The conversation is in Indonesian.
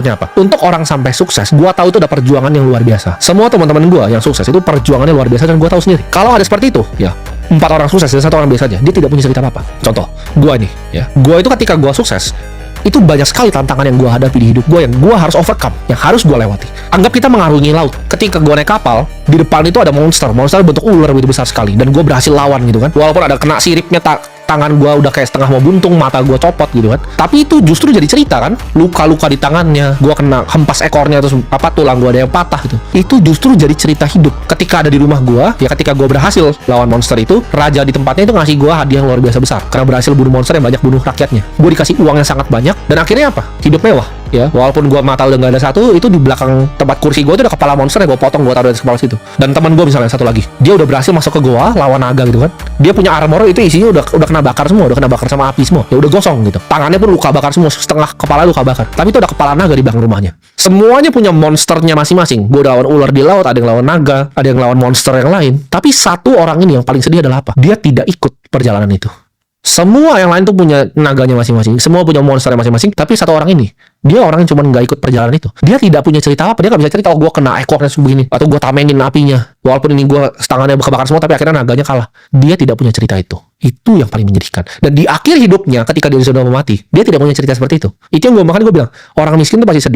Apa? Untuk orang sampai sukses, gua tahu itu ada perjuangan yang luar biasa. Semua teman-teman gua yang sukses itu perjuangannya luar biasa dan gua tahu sendiri. Kalau ada seperti itu, ya 4 orang sukses dan 1 orang biasa aja, dia tidak punya cerita apa-apa. Contoh, gua nih, ya. Gua itu ketika gua sukses, itu banyak sekali tantangan yang gua hadapi di hidup gua yang gua harus overcome, yang harus gua lewati. Anggap kita mengarungi laut. Ketika gua naik kapal, di depan itu ada monster bentuk ular begitu besar sekali dan gua berhasil lawan gitu kan. Walaupun ada kena siripnya tangan gua udah kayak setengah mau buntung, mata gua copot gitu kan. Tapi itu justru jadi cerita kan. Luka-luka di tangannya, gua kena hempas ekornya terus tulang gua ada yang patah gitu. Itu justru jadi cerita hidup. Ketika ada di rumah gua, ya ketika gua berhasil lawan monster itu, raja di tempatnya itu ngasih gua hadiah yang luar biasa besar karena berhasil bunuh monster yang banyak bunuh rakyatnya. Gua dikasih uang yang sangat banyak dan akhirnya apa? Hidup mewah. Ya, walaupun gua mata udah nggak ada satu, itu di belakang tempat kursi gua itu ada kepala monster yang gua potong, gua taruh di kepala situ. Dan teman gua misalnya satu lagi, dia udah berhasil masuk ke gua lawan naga gitu kan. Dia punya armor itu isinya udah kena bakar semua, udah kena bakar sama api semua. Ya udah gosong gitu. Tangannya pun luka bakar semua, setengah kepala luka bakar. Tapi itu ada kepala naga di belakang rumahnya. Semuanya punya monsternya masing-masing. Gua udah lawan ular di laut, ada yang lawan naga, ada yang lawan monster yang lain. Tapi satu orang ini yang paling sedih adalah apa? Dia tidak ikut perjalanan itu. Semua yang lain tuh punya naganya masing-masing, semua punya monsternya masing-masing, tapi satu orang ini, dia orang yang cuma nggak ikut perjalanan itu. Dia tidak punya cerita apa, dia nggak bisa cerita, oh gue kena ekornya sebegini, atau gue tamenin apinya, walaupun ini gue tangannya kebakar semua, tapi akhirnya naganya kalah. Dia tidak punya cerita itu. Itu yang paling menyedihkan. Dan di akhir hidupnya, ketika dia sudah mau mati, dia tidak punya cerita seperti itu. Itu yang gue bilang, orang miskin tuh pasti sedih.